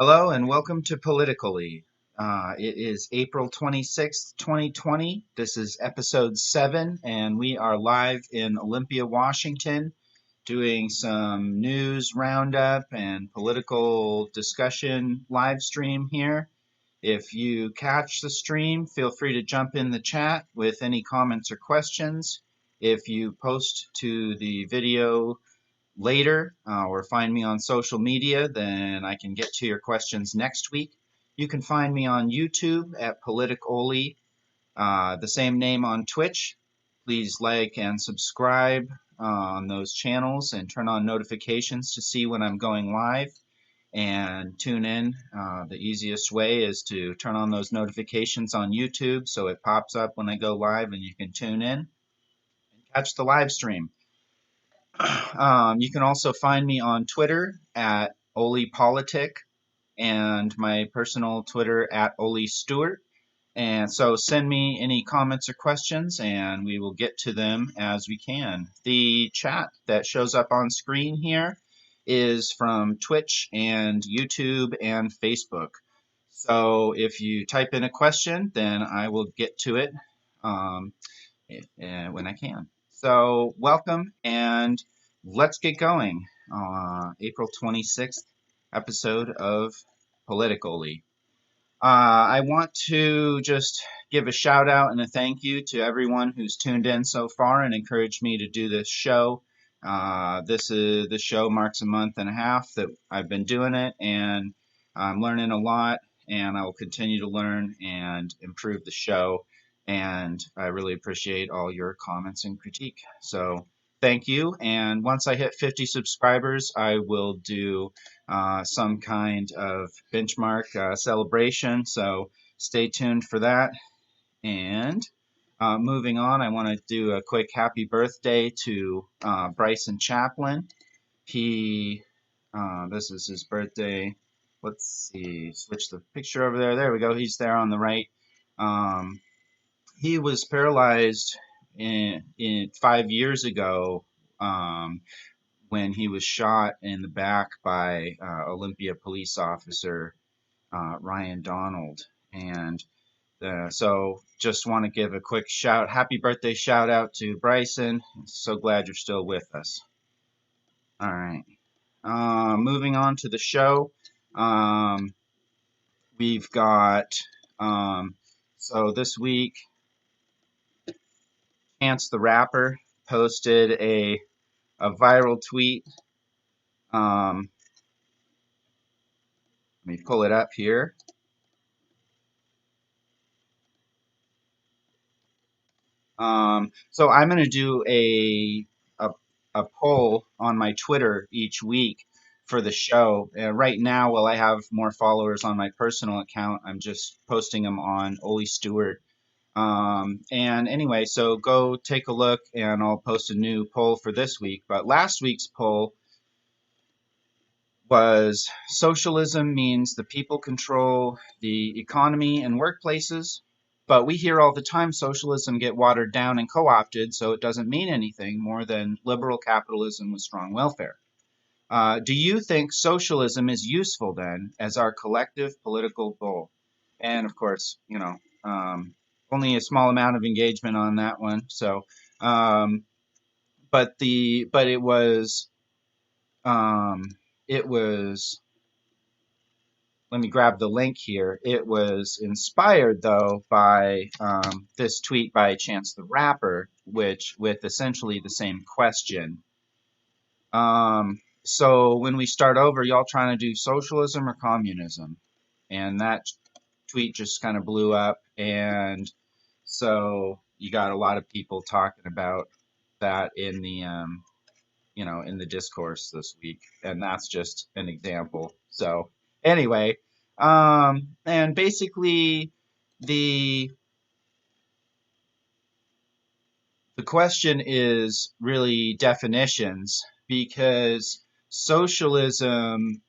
Hello and welcome to PoliticOly. It is April 26th, 2020. This is episode 7, and we are live in Olympia, Washington, doing some news roundup and political discussion live stream here. If you catch the stream, feel free to jump in the chat with any comments or questions. If you post to the video later or find me on social media, then I can get to your questions next week. You can find me on YouTube at PoliticOly, the same name on Twitch. Please like and subscribe on those channels and turn on notifications to see when I'm going live and tune in. The easiest way is to turn on those notifications on YouTube so it pops up when I go live and you can tune in and catch the live stream. You can also find me on Twitter at OliPolitic and my personal Twitter at Oli Stewart. And so send me any comments or questions and we will get to them as we can. The chat that shows up on screen here is from Twitch and YouTube and Facebook. So if you type in a question, then I will get to it when I can. So welcome and let's get going. April 26th episode of PoliticOly. I want to just give a shout out and a thank you to everyone who's tuned in so far and encouraged me to do this show. This show marks a month and a half that I've been doing it, and I'm learning a lot, and I will continue to learn and improve the show. And I really appreciate all your comments and critique. So thank you. And once I hit 50 subscribers, I will do some kind of benchmark celebration. So stay tuned for that. And moving on, I want to do a quick happy birthday to Bryson Chaplin. This is his birthday. Let's see, switch the picture over there. There we go. He's there on the right. He was paralyzed in 5 years ago when he was shot in the back by Olympia police officer Ryan Donald. And so just want to give a quick happy birthday shout out to Bryson. So glad you're still with us. All right. Moving on to the show. We've got, so this week, Chance the Rapper posted a viral tweet. Let me pull it up here. So I'm going to do a poll on my Twitter each week for the show. Right now, while I have more followers on my personal account, I'm just posting them on Oli Stewart. And anyway, so go take a look and I'll post a new poll for this week. But last week's poll was socialism means the people control the economy and workplaces. But we hear all the time socialism get watered down and co-opted, so it doesn't mean anything more than liberal capitalism with strong welfare. Do you think socialism is useful then as our collective political goal? And of course, you know, only a small amount of engagement on that one. So, but it was, let me grab the link here. It was inspired though by this tweet by Chance the Rapper, with essentially the same question. So when we start over, y'all trying to do socialism or communism? And that tweet just kind of blew up, and so you got a lot of people talking about that in the in the discourse this week, and that's just an example. So anyway, and basically the question is really definitions, because socialism,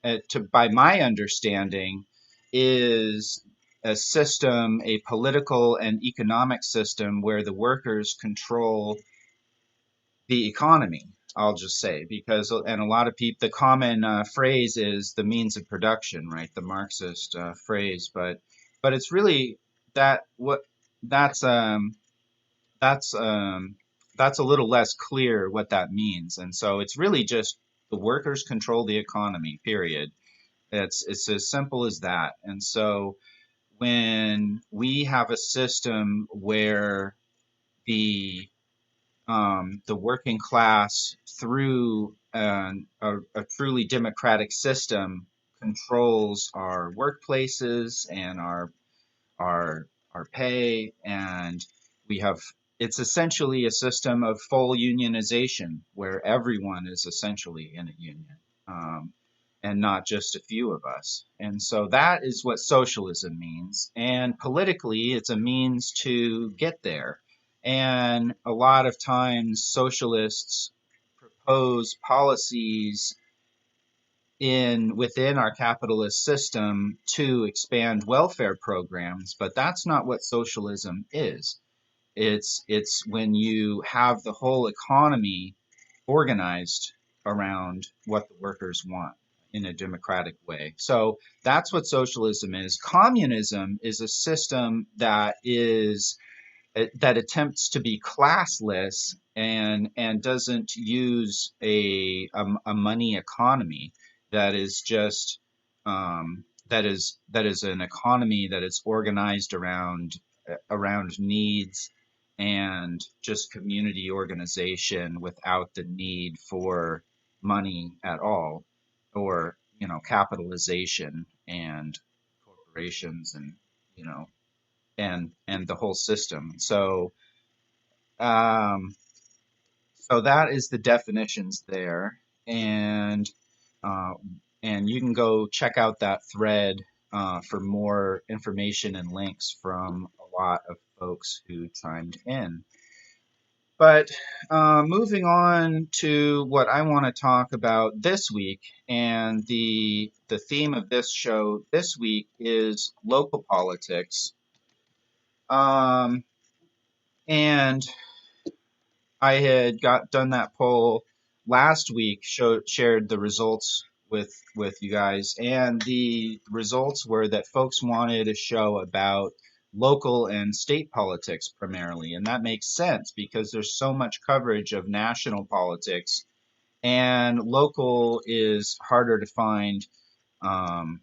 by my understanding, is a system, a political and economic system where the workers control the economy. I'll just say, because, and a lot of people, the common phrase is the means of production, right? The Marxist phrase, but it's really that what that's that's um, that's a little less clear what that means, and so it's really just the workers control the economy. Period. It's as simple as that. And so when we have a system where the working class through a truly democratic system controls our workplaces and our pay, and we have it's essentially a system of full unionization where everyone is essentially in a union, and not just a few of us. And so that is what socialism means. And politically, it's a means to get there. And a lot of times, socialists propose policies within our capitalist system to expand welfare programs, but that's not what socialism is. It's when you have the whole economy organized around what the workers want in a democratic way. So that's what socialism is. Communism is a system that attempts to be classless and doesn't use a money economy, that is just that is an economy that is organized around needs and just community organization without the need for money at all, or capitalization and corporations, and you know and the whole system. Um, so that is the definitions there, and uh, and you can go check out that thread for more information and links from a lot of folks who chimed in. But moving on to what I want to talk about this week, and the theme of this show this week is local politics. Um, and I had done that poll last week, shared the results with you guys, and the results were that folks wanted a show about local and state politics primarily, and that makes sense because there's so much coverage of national politics, and local is harder to find um,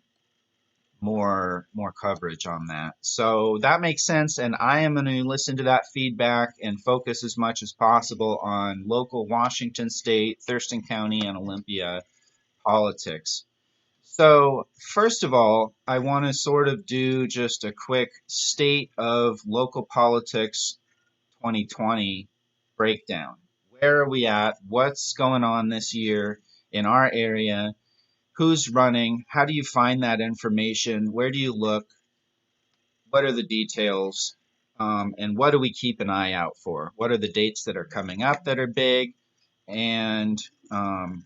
more coverage on that. So that makes sense, and I am going to listen to that feedback and focus as much as possible on local Washington State, Thurston County, and Olympia politics. So first of all, I want to sort of do just a quick state of local politics 2020 breakdown. Where are we at? What's going on this year in our area? Who's running? How do you find that information? Where do you look? What are the details? And what do we keep an eye out for? What are the dates that are coming up that are big? And um,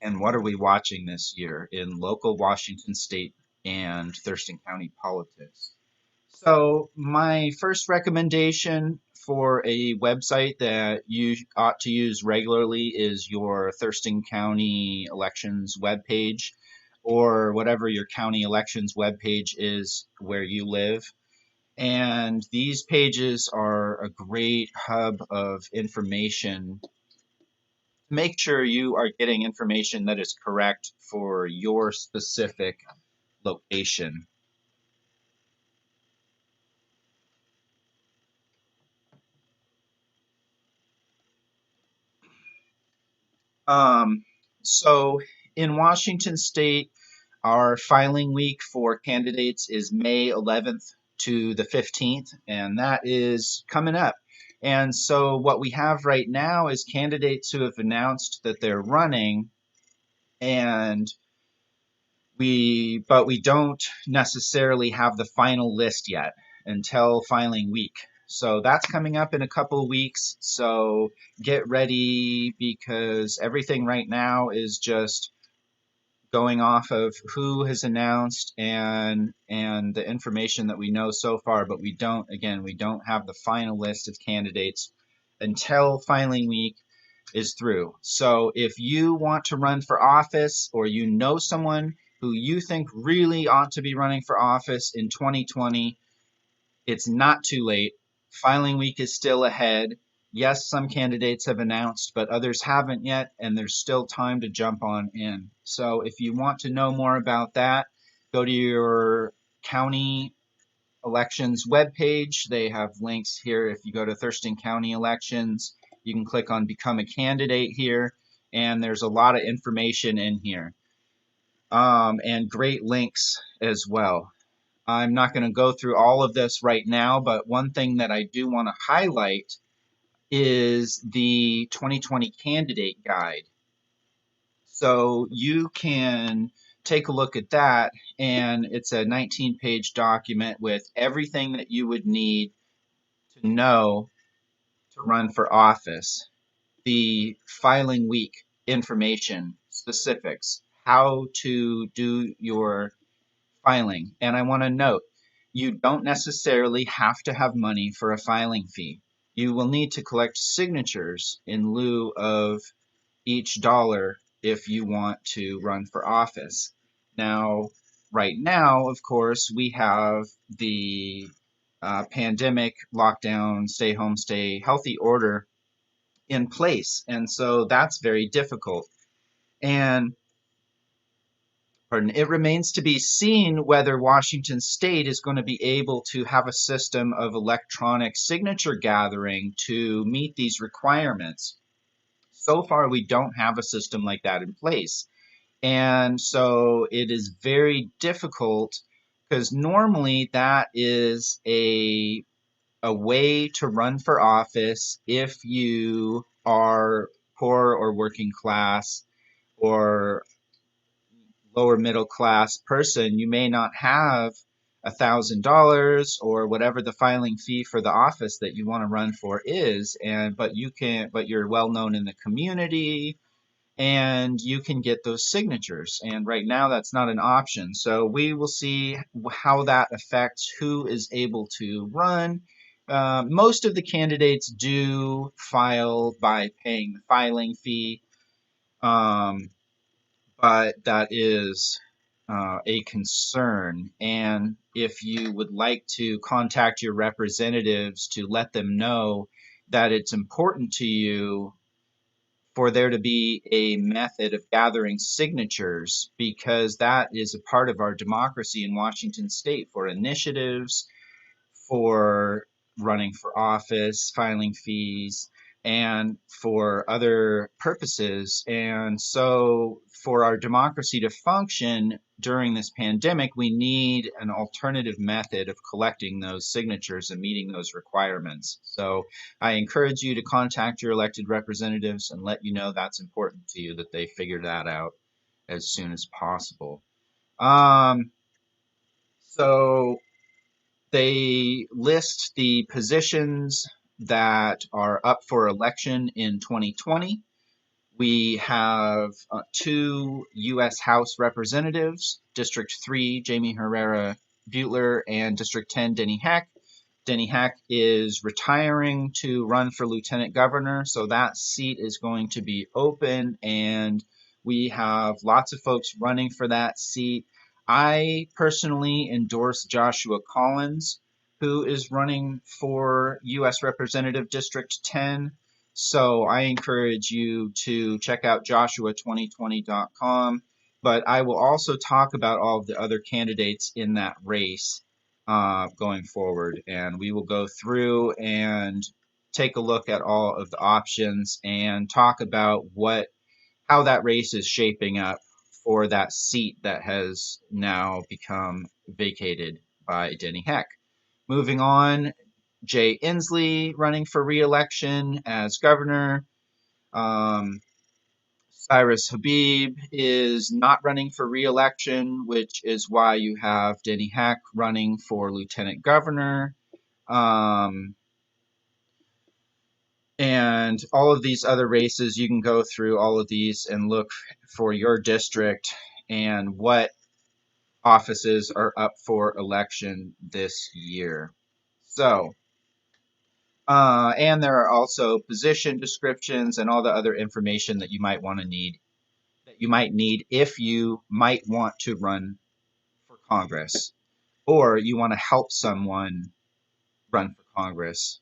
and what are we watching this year in local Washington State and Thurston County politics? So my first recommendation for a website that you ought to use regularly is your Thurston County Elections webpage, or whatever your county elections webpage is where you live. And these pages are a great hub of information. Make sure you are getting information that is correct for your specific location. Um, so in Washington State, our filing week for candidates is May 11th to the 15th, and that is coming up. And so what we have right now is candidates who have announced that they're running, and but we don't necessarily have the final list yet until filing week. So that's coming up in a couple of weeks. So get ready, because everything right now is just going off of who has announced and the information that we know so far, but we don't have the final list of candidates until filing week. is through. So if you want to run for office, or you know someone who you think really ought to be running for office in 2020, it's not too late. Filing week is still ahead. Yes, some candidates have announced, but others haven't yet, and there's still time to jump on in. So if you want to know more about that, go to your county elections webpage. They have links here. If you go to Thurston County Elections, you can click on Become a Candidate here, and there's a lot of information in here, and great links as well. I'm not going to go through all of this right now, but one thing that I do want to highlight is the 2020 candidate guide. So you can take a look at that, and it's a 19-page document with everything that you would need to know to run for office. The filing week information, specifics, how to do your filing. And I want to note, you don't necessarily have to have money for a filing fee. You will need to collect signatures in lieu of each dollar if you want to run for office. Now, right now, of course, we have the pandemic lockdown, stay home, stay healthy order in place. And so that's very difficult. And it remains to be seen whether Washington State is going to be able to have a system of electronic signature gathering to meet these requirements. So far, we don't have a system like that in place. And so it is very difficult, because normally that is a way to run for office if you are poor or working class or lower middle class person. You may not have $1,000 or whatever the filing fee for the office that you want to run for is, but you're well known in the community, and you can get those signatures. And right now that's not an option. So we will see how that affects who is able to run. Most of the candidates do file by paying the filing fee, but that is a concern. And if you would like to contact your representatives to let them know that it's important to you for there to be a method of gathering signatures, because that is a part of our democracy in Washington State, for initiatives, for running for office, filing fees, and for other purposes. And so for our democracy to function during this pandemic, we need an alternative method of collecting those signatures and meeting those requirements. So I encourage you to contact your elected representatives and let you know that's important to you, that they figure that out as soon as possible. So they list the positions that are up for election in 2020. We have 2 U.S. House Representatives, District 3, Jamie Herrera Butler, and District 10, Denny Heck. Denny Heck is retiring to run for Lieutenant Governor, so that seat is going to be open, and we have lots of folks running for that seat. I personally endorse Joshua Collins, who is running for U.S. Representative District 10. So I encourage you to check out joshua2020.com. But I will also talk about all of the other candidates in that race going forward. And we will go through and take a look at all of the options and talk about how that race is shaping up for that seat that has now become vacated by Denny Heck. Moving on, Jay Inslee running for re-election as governor. Cyrus Habib is not running for re-election, which is why you have Denny Heck running for lieutenant governor. And all of these other races, you can go through all of these and look for your district and what offices are up for election this year. So And there are also position descriptions and all the other information that you might want to need, that you might need if you might want to run for Congress or you want to help someone run for Congress.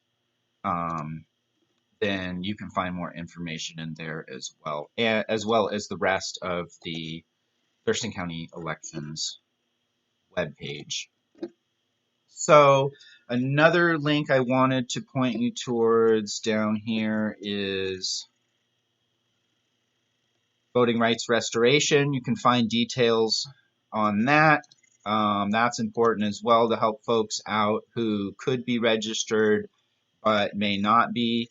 Then you can find more information in there as well as the rest of the Thurston County Elections webpage. So another link I wanted to point you towards down here is voting rights restoration. You can find details on that. That's important as well to help folks out who could be registered but may not be.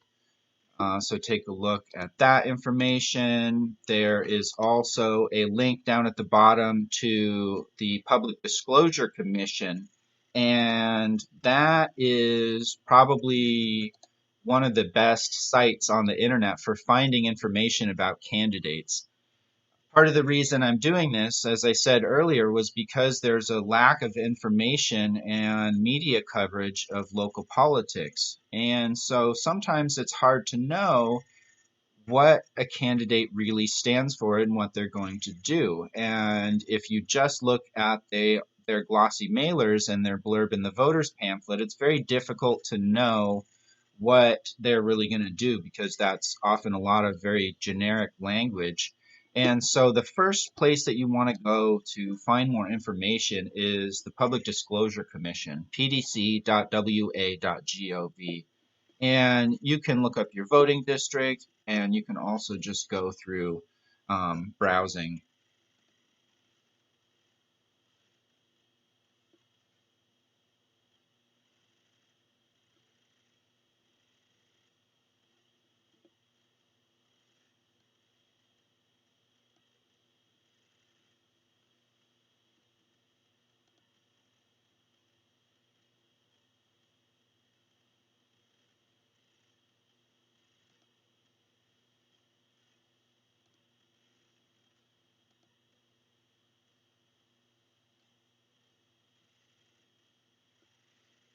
So take a look at that information. There is also a link down at the bottom to the Public Disclosure Commission, and that is probably one of the best sites on the internet for finding information about candidates. Part of the reason I'm doing this, as I said earlier, was because there's a lack of information and media coverage of local politics. And so sometimes it's hard to know what a candidate really stands for and what they're going to do. And if you just look at their glossy mailers and their blurb in the voters pamphlet, it's very difficult to know what they're really going to do because that's often a lot of very generic language. And so the first place that you want to go to find more information is the Public Disclosure Commission, pdc.wa.gov. And you can look up your voting district, and you can also just go through browsing.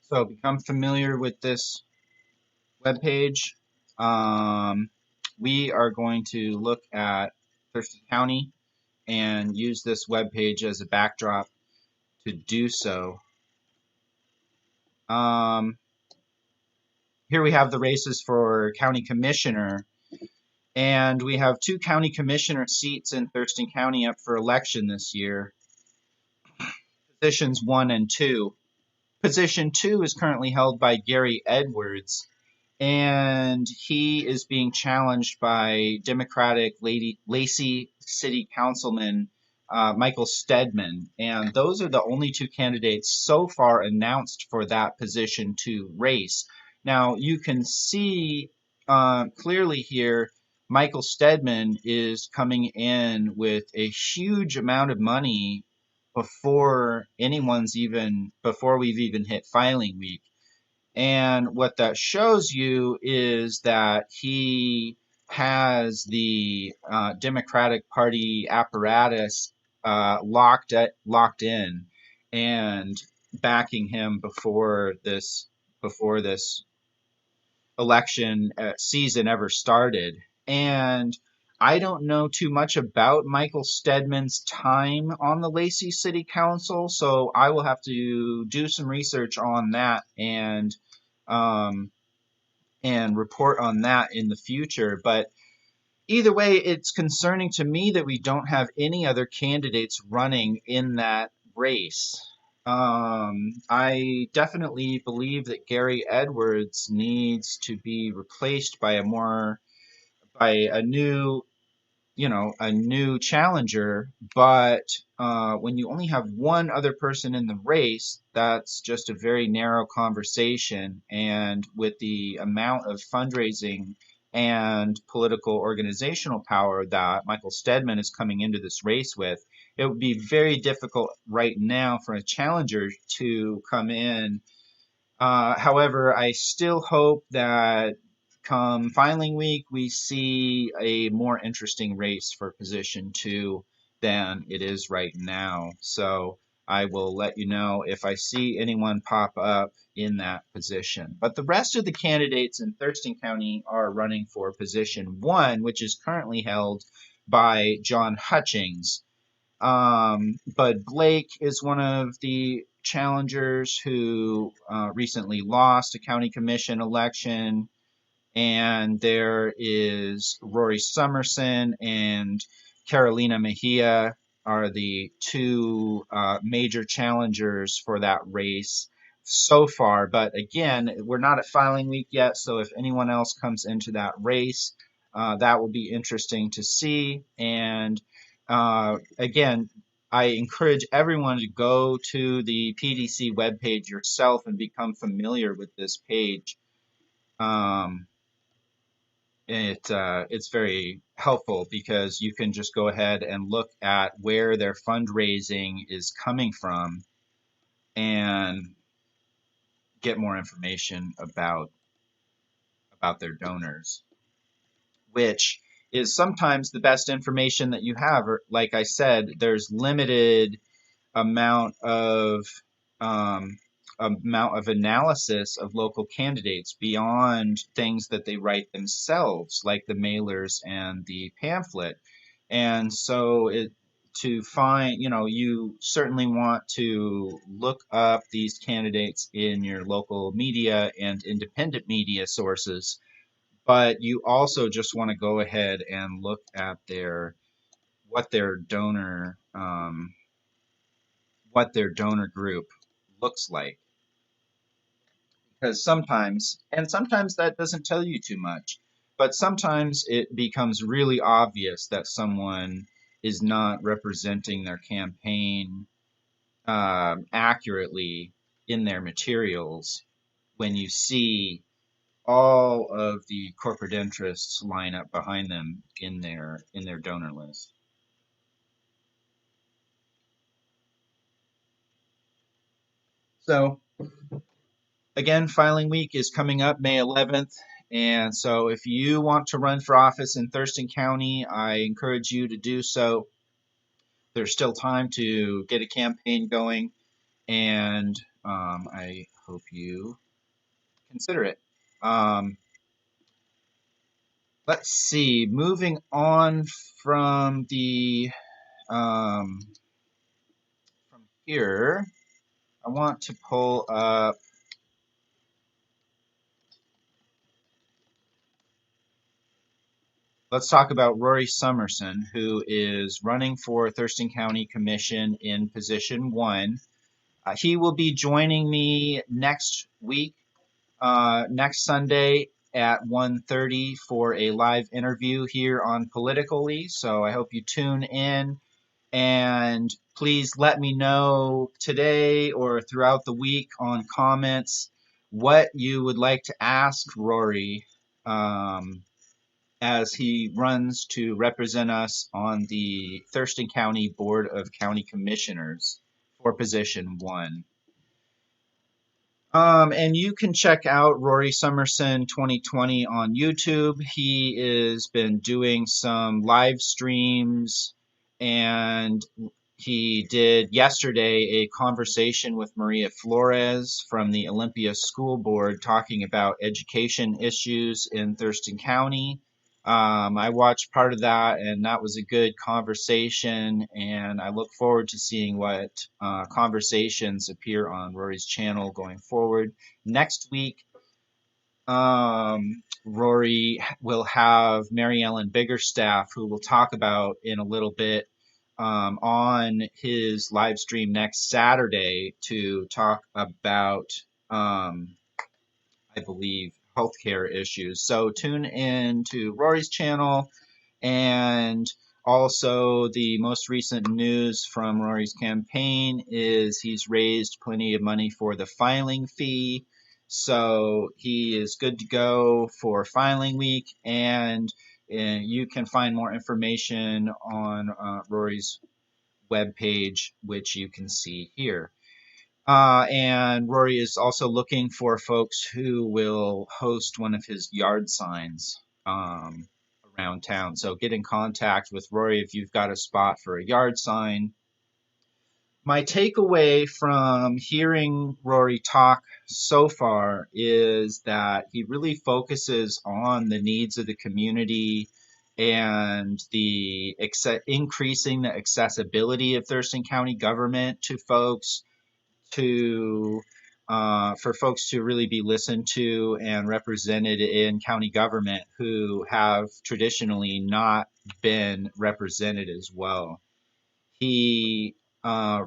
So become familiar with this webpage. We are going to look at Thurston County and use this webpage as a backdrop to do so. Here we have the races for county commissioner, and we have 2 county commissioner seats in Thurston County up for election this year. Positions 1 and 2. Position 2 is currently held by Gary Edwards, and he is being challenged by Democratic Lacey City Councilman Michael Stedman. And those are the only 2 candidates so far announced for that position 2 race. Now, you can see clearly here, Michael Stedman is coming in with a huge amount of money before we've even hit filing week. And what that shows you is that he has the Democratic Party apparatus locked in and backing him before this election season ever started. And I don't know too much about Michael Stedman's time on the Lacey City Council, so I will have to do some research on that and report on that in the future. But either way, it's concerning to me that we don't have any other candidates running in that race. I definitely believe that Gary Edwards needs to be replaced by a new challenger, but when you only have one other person in the race, that's just a very narrow conversation. And with the amount of fundraising and political organizational power that Michael Stedman is coming into this race with, it would be very difficult right now for a challenger to come in. However, I still hope that come filing week, we see a more interesting race for position 2 than it is right now. So I will let you know if I see anyone pop up in that position. But the rest of the candidates in Thurston County are running for position 1, which is currently held by John Hutchings. Bud Blake is one of the challengers who recently lost a county commission election. And there is Rory Summerson and Carolina Mejia are the two major challengers for that race so far. But again, we're not at filing week yet, so if anyone else comes into that race, that will be interesting to see. And again, I encourage everyone to go to the PDC webpage yourself and become familiar with this page. It's very helpful because you can just go ahead and look at where their fundraising is coming from and get more information about their donors, which is sometimes the best information that you have. Or, like I said, there's limited amount of analysis of local candidates beyond things that they write themselves, like the mailers and the pamphlet. And so to find, you certainly want to look up these candidates in your local media and independent media sources, but you also just want to go ahead and look at what their donor group looks like. Because sometimes that doesn't tell you too much, but sometimes it becomes really obvious that someone is not representing their campaign accurately in their materials when you see all of the corporate interests line up behind them in their donor list. So again, filing week is coming up May 11th. And so if you want to run for office in Thurston County, I encourage you to do so. There's still time to get a campaign going, and I hope you consider it. Let's see, moving on from from here, I want to pull up. Let's talk about Rory Summerson, who is running for Thurston County Commission in position 1. He will be joining me next week, next Sunday at 1:30 for a live interview here on PoliticOly. So I hope you tune in, and please let me know today or throughout the week on comments what you would like to ask Rory as he runs to represent us on the Thurston County Board of County Commissioners for position 1. And you can check out Rory Summerson 2020 on YouTube. He has been doing some live streams, and he did yesterday a conversation with Maria Flores from the Olympia School Board talking about education issues in Thurston County. I watched part of that, and that was a good conversation, and I look forward to seeing what conversations appear on Rory's channel going forward. Next week, Rory will have Mary Ellen Biggerstaff, who will talk about in a little bit on his live stream next Saturday to talk about, I believe, healthcare issues. So tune in to Rory's channel, and also the most recent news from Rory's campaign is he's raised plenty of money for the filing fee. So he is good to go for filing week, and you can find more information on Rory's webpage, which you can see here. And Rory is also looking for folks who will host one of his yard signs around town. So get in contact with Rory if you've got a spot for a yard sign. My takeaway from hearing Rory talk so far is that he really focuses on the needs of the community and the increasing the accessibility of Thurston County government to folks, to for folks to really be listened to and represented in county government who have traditionally not been represented as well. He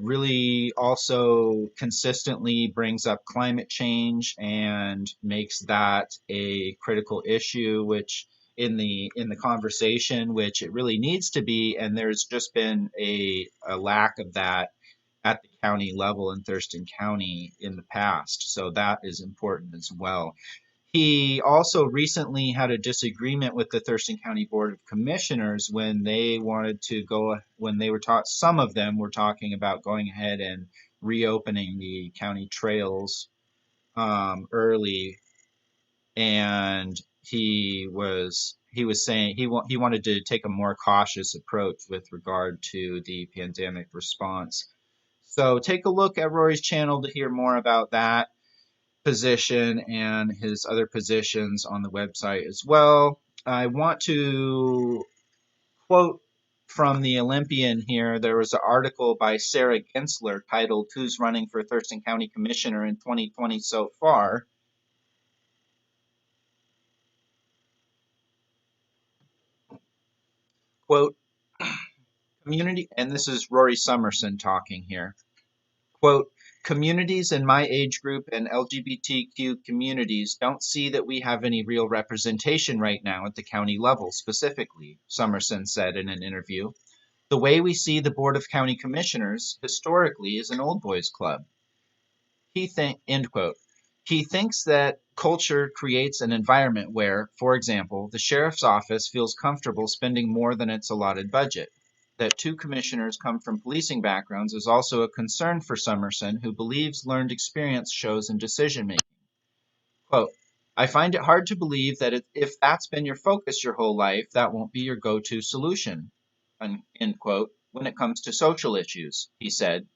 really also consistently brings up climate change and makes that a critical issue, which in the conversation, which it really needs to be, and there's just been a lack of that at the county level in Thurston County in the past. So that is important as well. He also recently had a disagreement with the Thurston County Board of Commissioners when they wanted to go, when they were taught, some of them were talking about going ahead and reopening the county trails early, and he was saying he wanted to take a more cautious approach with regard to the pandemic response. So take a look at Rory's channel to hear more about that position and his other positions on the website as well. I want to quote from the Olympian here. There was an article by Sarah Gensler titled "Who's Running for Thurston County Commissioner in 2020 So Far?" Quote, community, and this is Rory Summerson talking here. Quote, communities in my age group and LGBTQ communities don't see that we have any real representation right now at the county level specifically, Summerson said in an interview. The way we see the Board of County Commissioners historically is an old boys club. End quote. He thinks that culture creates an environment where, for example, the sheriff's office feels comfortable spending more than its allotted budget. That two commissioners come from policing backgrounds is also a concern for Summerson, who believes learned experience shows in decision making. Quote, I find it hard to believe that if that's been your focus your whole life, that won't be your go-to solution, end quote, when it comes to social issues, he said.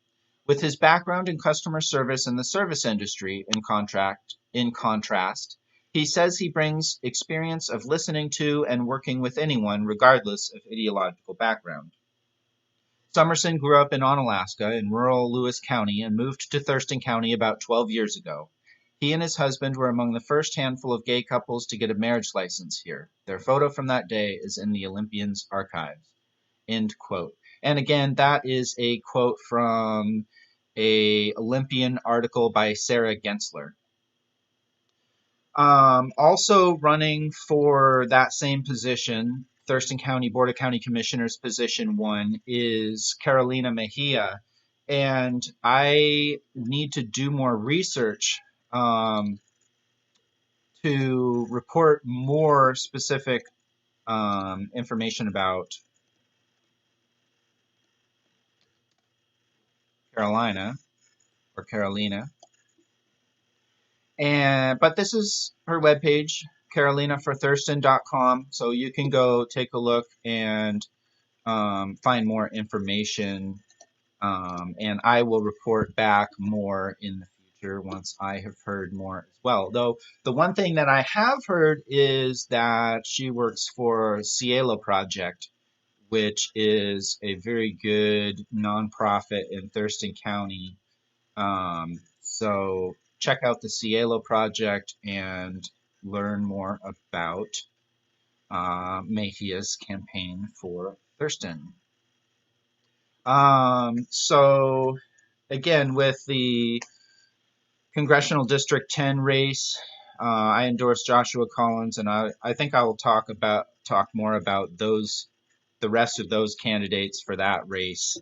With his background in customer service and the service industry, in contrast, he says he brings experience of listening to and working with anyone regardless of ideological background. Summerson grew up in Onalaska in rural Lewis County and moved to Thurston County about 12 years ago. He and his husband were among the first handful of gay couples to get a marriage license here. Their photo from that day is in the Olympian's archives. End quote. And again, that is a quote from a Olympian article by Sarah Gensler. Also running for that same position, Thurston County Board of County Commissioners position 1 is Carolina Mejia. And I need to do more research to report more specific information about Carolina. But this is her webpage, carolinaforthurston.com. So you can go take a look and find more information. And I will report back more in the future once I have heard more as well. Though the one thing that I have heard is that she works for Cielo Project, which is a very good nonprofit in Thurston County. So check out the Cielo Project and learn more about Mejia's campaign for Thurston. So again, with the Congressional District 10 race, I endorse Joshua Collins, and I think I will talk more about the rest of those candidates for that race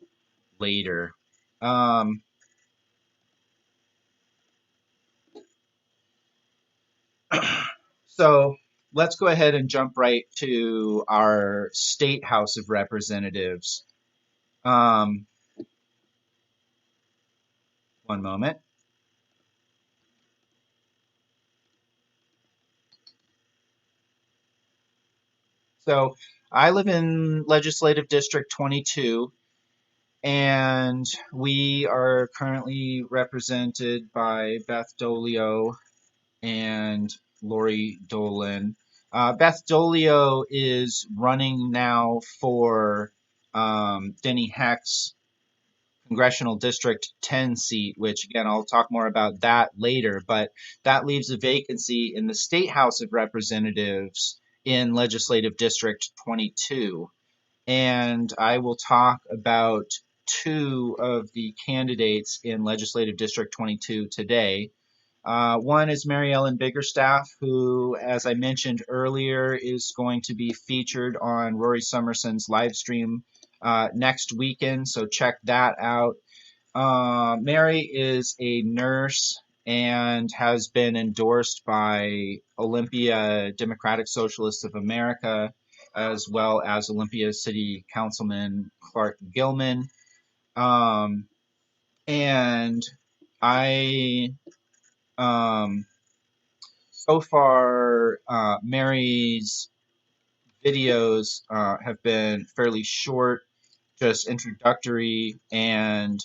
later. So let's go ahead and jump right to our State House of Representatives. One moment. So I live in Legislative District 22, And we are currently represented by Beth Dolio and Lori Dolan. Beth Dolio is running now for Denny Heck's Congressional District 10 seat, which again, I'll talk more about that later, but that leaves a vacancy in the State House of Representatives in Legislative District 22. And I will talk about two of the candidates in Legislative District 22 today. One is Mary Ellen Biggerstaff, who, as I mentioned earlier, is going to be featured on Rory Summerson's live stream next weekend, so check that out. Mary is a nurse and has been endorsed by Olympia Democratic Socialists of America, as well as Olympia City Councilman Clark Gilman. And I so far, Mary's videos have been fairly short, just introductory, and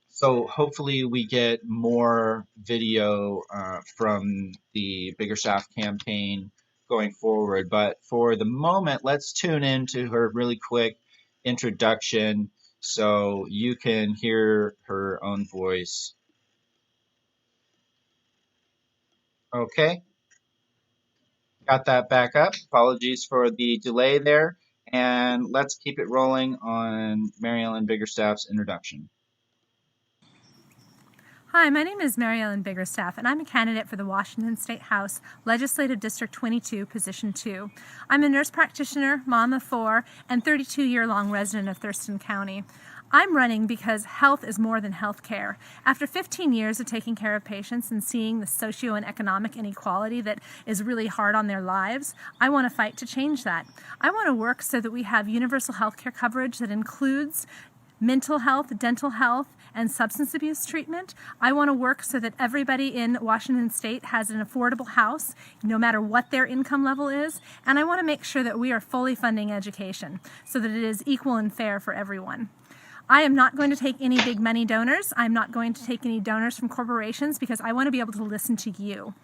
so hopefully we get more video from the Biggerstaff campaign going forward. But for the moment, let's tune into her really quick introduction so you can hear her own voice. Okay. Got that back up. Apologies for the delay there. And let's keep it rolling on Mary Ellen Biggerstaff's introduction. Hi, my name is Mary Ellen Biggerstaff, and I'm a candidate for the Washington State House, Legislative District 22, Position 2. I'm a nurse practitioner, mom of 4, and 32-year-long resident of Thurston County. I'm running because health is more than health care. After 15 years of taking care of patients and seeing the socio and economic inequality that is really hard on their lives, I want to fight to change that. I want to work so that we have universal health care coverage that includes mental health, dental health, and substance abuse treatment. I want to work so that everybody in Washington State has an affordable house, no matter what their income level is. And I want to make sure that we are fully funding education so that it is equal and fair for everyone. I am not going to take any big money donors. I'm not going to take any donors from corporations because I want to be able to listen to you.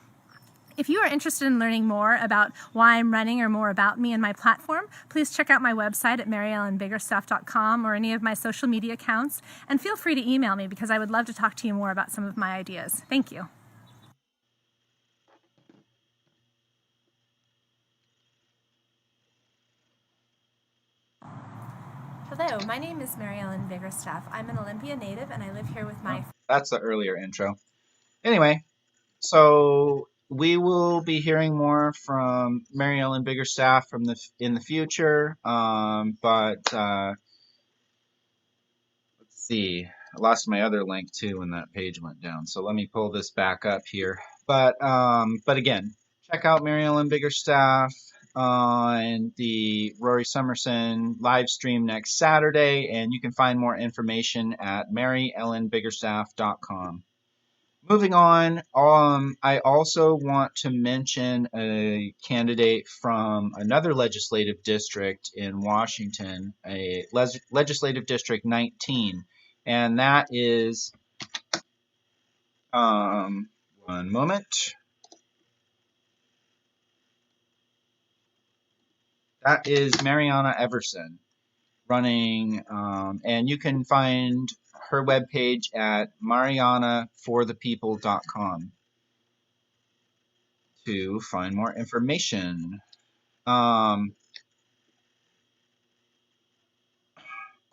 If you are interested in learning more about why I'm running or more about me and my platform, please check out my website at maryellenbiggerstaff.com or any of my social media accounts, and feel free to email me because I would love to talk to you more about some of my ideas. Thank you. Hello, my name is Mary Ellen Biggerstaff. I'm an Olympia native and I live here with my... That's the earlier intro. Anyway, so we will be hearing more from Mary Ellen Biggerstaff in the future, but let's see. I lost my other link too when that page went down, so let me pull this back up here. But again, check out Mary Ellen Biggerstaff on the Rory Summerson live stream next Saturday, and you can find more information at maryellenbiggerstaff.com. Moving on, I also want to mention a candidate from another legislative district in Washington, a legislative district 19, and that is, one moment, that is Mariana Everson running, and you can find her webpage at marianaforthepeople.com to find more information.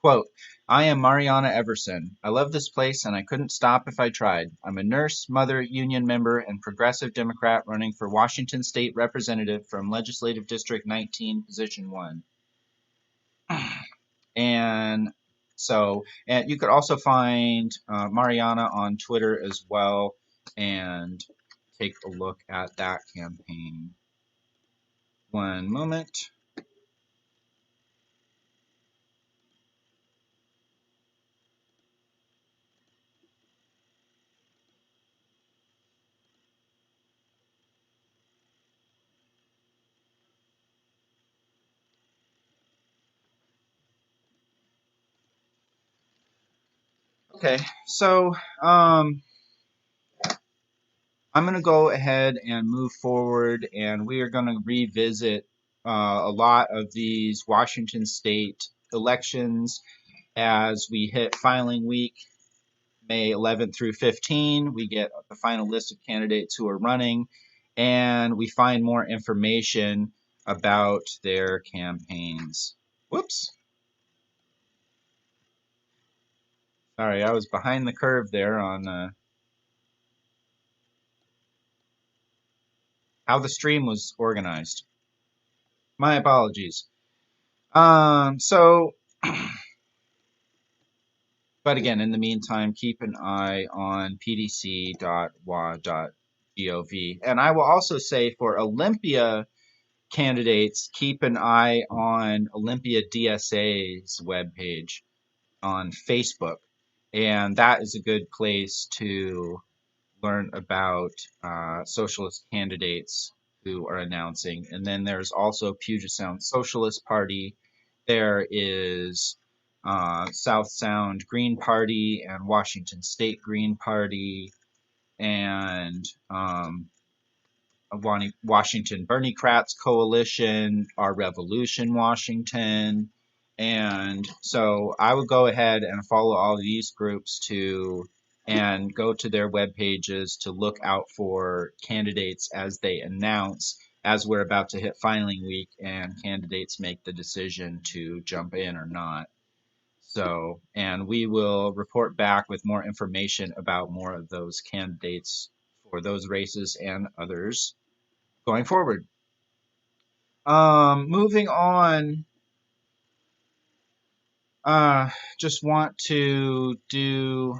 Quote, I am Mariana Everson. I love this place and I couldn't stop if I tried. I'm a nurse, mother, union member, and progressive Democrat running for Washington State Representative from Legislative District 19, Position 1. And so, and you could also find Mariana on Twitter as well and take a look at that campaign. One moment. Okay, so I'm going to go ahead and move forward, and we are going to revisit a lot of these Washington state elections as we hit filing week, May 11th through 15. We get the final list of candidates who are running, and we find more information about their campaigns. Whoops. Sorry, I was behind the curve there on how the stream was organized. My apologies. But again, in the meantime, keep an eye on pdc.wa.gov. And I will also say for Olympia candidates, keep an eye on Olympia DSA's webpage on Facebook. And that is a good place to learn about socialist candidates who are announcing. And then there's also Puget Sound Socialist Party. There is South Sound Green Party and Washington State Green Party and Washington Bernie Kratz Coalition, Our Revolution Washington. And so I would go ahead and follow all of these groups and go to their web pages to look out for candidates as they announce, as we're about to hit filing week and candidates make the decision to jump in or not. So, and we will report back with more information about more of those candidates for those races and others going forward. Moving on, just want to do,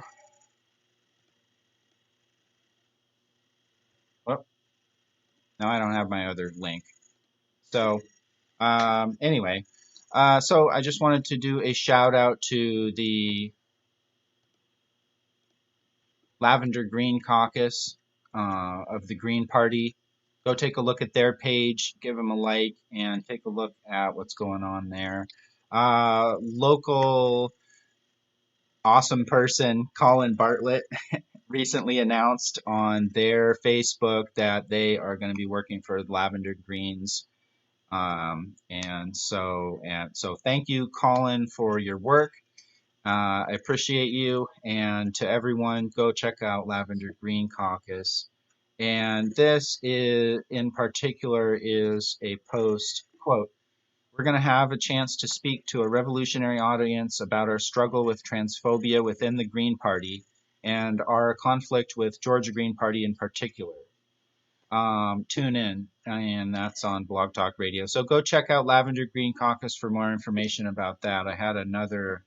well, now I don't have my other link. So, anyway, so I just wanted to do a shout out to the Lavender Green Caucus of the Green Party. Go take a look at their page, give them a like, and take a look at what's going on there. Local awesome person, Colin Bartlett, recently announced on their Facebook that they are going to be working for Lavender Greens. And so thank you, Colin, for your work. I appreciate you. And to everyone, go check out Lavender Green Caucus. And this is, in particular, is a post, quote, "We're going to have a chance to speak to a revolutionary audience about our struggle with transphobia within the Green Party and our conflict with Georgia Green Party in particular. Tune in," and that's on Blog Talk Radio. So go check out Lavender Green Caucus for more information about that. I had another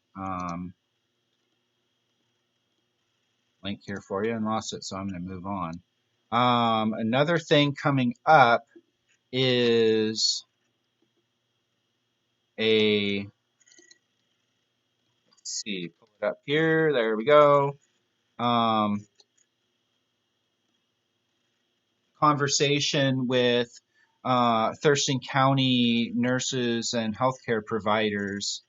link here for you and lost it, so I'm going to move on. Another thing coming up is let's see, pull it up here. There we go. Conversation with Thurston County nurses and healthcare providers.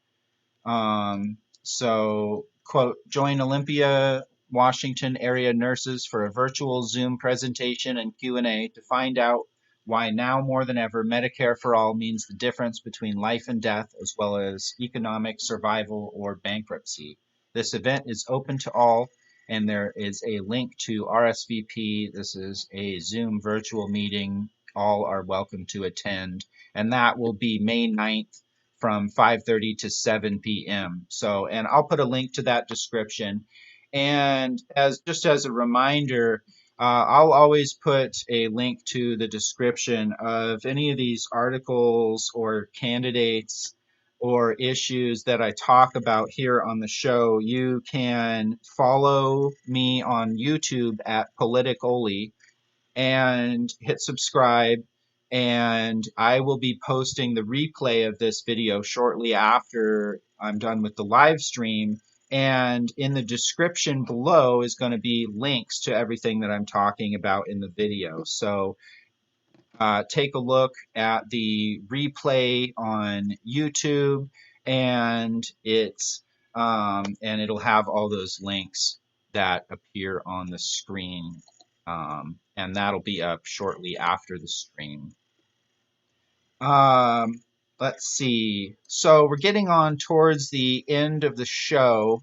So, quote, "Join Olympia, Washington area nurses for a virtual Zoom presentation and Q&A to find out why now more than ever Medicare for all means the difference between life and death as well as economic survival or bankruptcy. This event is open to all, and there is a link to RSVP. This is a Zoom virtual meeting. All are welcome to attend, and that will be May 9th from 5:30 to 7 p.m. So, and I'll put a link to that description. And just as a reminder, I'll always put a link to the description of any of these articles or candidates or issues that I talk about here on the show. You can follow me on YouTube at PoliticOly and hit subscribe, and I will be posting the replay of this video shortly after I'm done with the live stream. And in the description below is going to be links to everything that I'm talking about in the video. So take a look at the replay on YouTube, and it's and it'll have all those links that appear on the screen, and that'll be up shortly after the stream. Let's see. So we're getting on towards the end of the show.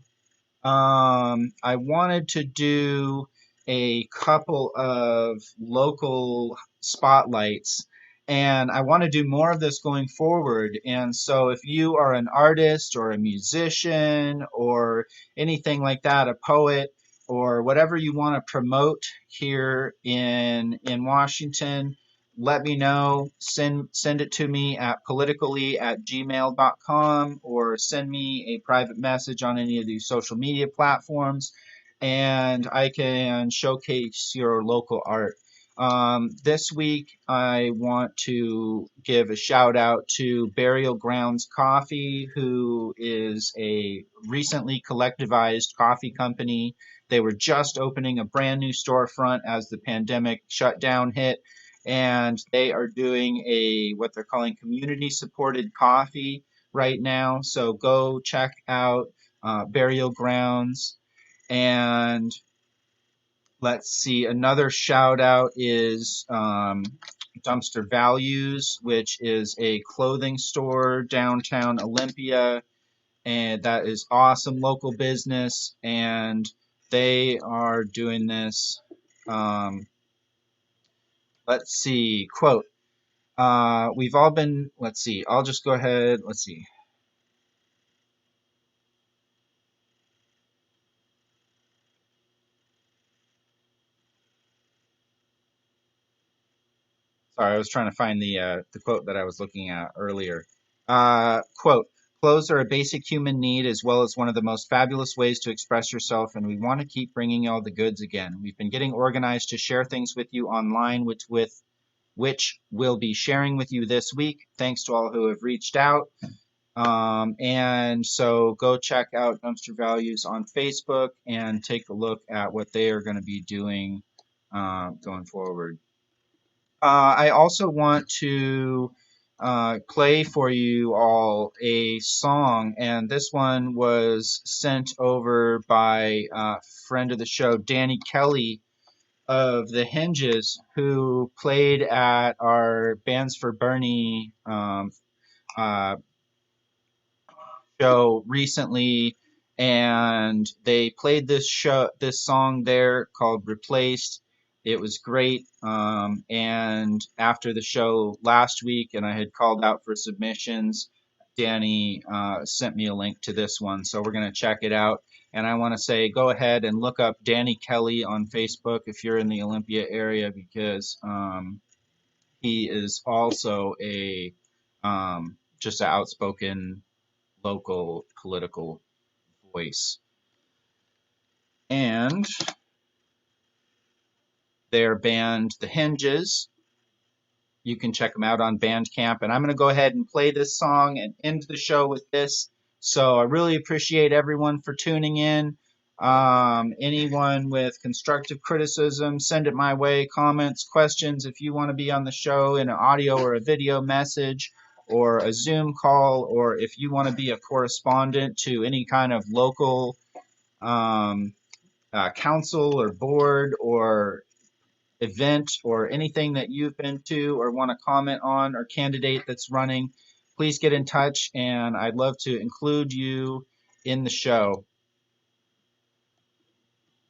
I wanted to do a couple of local spotlights, and I want to do more of this going forward. And so if you are an artist or a musician or anything like that, a poet, or whatever you want to promote here in Washington, let me know. Send it to me at PoliticOly@gmail.com, or send me a private message on any of these social media platforms, and I can showcase your local art. This week, I want to give a shout out to Burial Grounds Coffee, who is a recently collectivized coffee company. They were just opening a brand new storefront as the pandemic shutdown hit, and they are doing what they're calling community supported coffee right now. So go check out Burial Grounds. And let's see, another shout out is Dumpster Values, which is a clothing store downtown Olympia, and that is awesome local business, and they are doing this. Let's see, quote, we've all been, let's see, I'll just go ahead, let's see. Sorry, I was trying to find the quote that I was looking at earlier. Quote, clothes are a basic human need as well as one of the most fabulous ways to express yourself, and we want to keep bringing you all the goods again. We've been getting organized to share things with you online, which we'll be sharing with you this week. Thanks to all who have reached out. And so go check out Dumpster Values on Facebook and take a look at what they are going to be doing going forward. I also want to play for you all a song, and this one was sent over by a friend of the show, Danny Kelly of the Hinges, who played at our Bands for Bernie show recently, and they played this song there called Replaced. It was great, and after the show last week and I had called out for submissions, Danny sent me a link to this one, so we're going to check it out. And I want to say, go ahead and look up Danny Kelly on Facebook if you're in the Olympia area, because he is also just an outspoken local political voice. And their band, The Hinges, you can check them out on Bandcamp. And I'm going to go ahead and play this song and end the show with this. So I really appreciate everyone for tuning in. Anyone with constructive criticism, send it my way. Comments, questions, if you want to be on the show in an audio or a video message or a Zoom call, or if you want to be a correspondent to any kind of local council or board or event or anything that you've been to or want to comment on, or candidate that's running, please get in touch, and I'd love to include you in the show.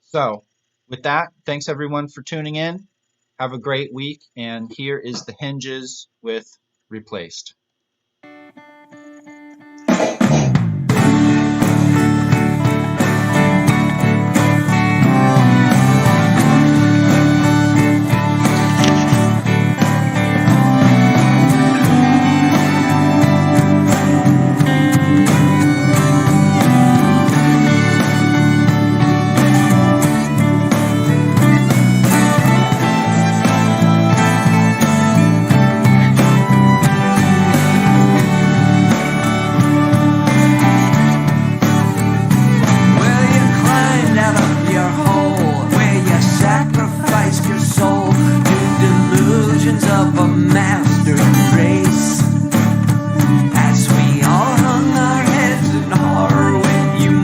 So with that, thanks everyone for tuning in. Have a great week, and here is The Hinges with Replaced. As we all hung our heads in horror when you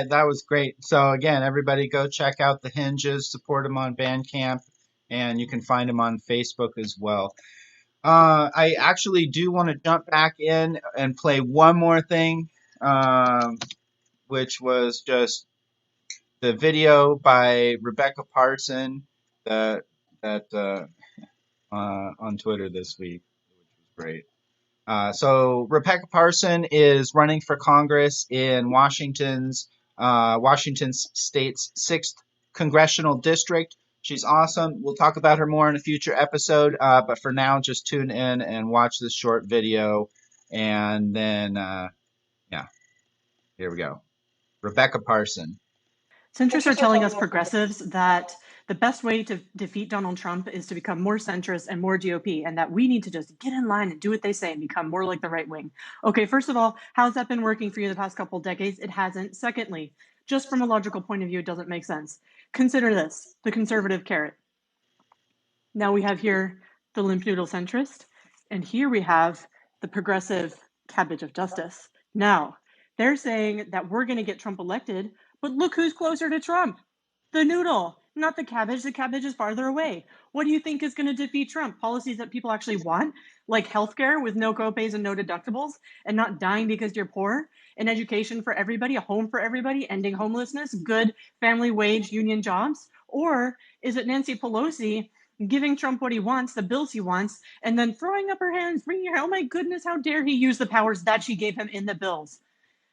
right, that was great. So again, everybody go check out the Hinges, support them on Bandcamp, and you can find them on Facebook as well. I actually do want to jump back in and play one more thing, which was just the video by Rebecca Parson that on Twitter this week, which was great. So Rebecca Parson is running for Congress in Washington State's 6th congressional district. She's awesome. We'll talk about her more in a future episode, but for now, just tune in and watch this short video, and then, yeah, here we go. Rebecca Parson. Centrists are telling us progressives that the best way to defeat Donald Trump is to become more centrist and more GOP, and that we need to just get in line and do what they say and become more like the right wing. Okay, first of all, how's that been working for you the past couple of decades? It hasn't. Secondly, just from a logical point of view, it doesn't make sense. Consider this, the conservative carrot. Now we have here the limp noodle centrist, and here we have the progressive cabbage of justice. Now, they're saying that we're going to get Trump elected, but look who's closer to Trump. The noodle, not the cabbage. The cabbage is farther away. What do you think is going to defeat Trump? Policies that people actually want, like healthcare with no copays and no deductibles, and not dying because you're poor, an education for everybody, a home for everybody, ending homelessness, good family wage union jobs? Or is it Nancy Pelosi giving Trump what he wants, the bills he wants, and then throwing up her hands, bringing her, oh my goodness, how dare he use the powers that she gave him in the bills?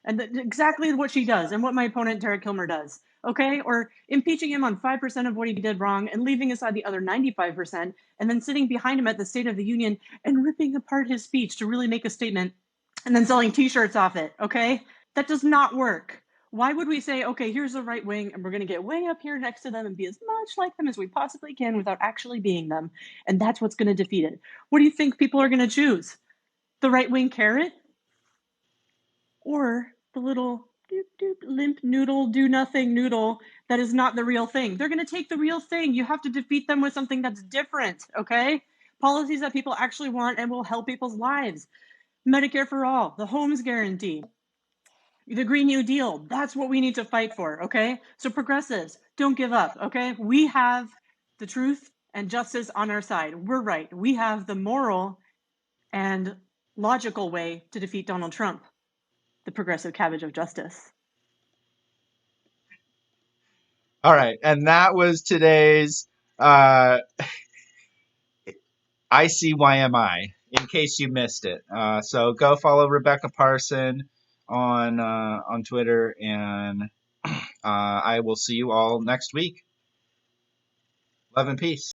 And exactly what she does and what my opponent, Derek Kilmer, does. Okay? Or impeaching him on 5% of what he did wrong and leaving aside the other 95%, and then sitting behind him at the State of the Union and ripping apart his speech to really make a statement and then selling t-shirts off it. Okay? That does not work. Why would we say, okay, here's the right wing, and we're going to get way up here next to them and be as much like them as we possibly can without actually being them? And that's what's going to defeat it. What do you think people are going to choose? The right wing carrot? Or the little doop, doop, limp noodle, do nothing noodle that is not the real thing? They're going to take the real thing. You have to defeat them with something that's different, okay? Policies that people actually want and will help people's lives. Medicare for all, the homes guarantee, the Green New Deal. That's what we need to fight for, okay? So progressives, don't give up, okay? We have the truth and justice on our side. We're right. We have the moral and logical way to defeat Donald Trump. The progressive cabbage of justice. All right, and that was today's ICYMI, in case you missed it. So go follow Rebecca Parson on Twitter, and I will see you all next week. Love and peace.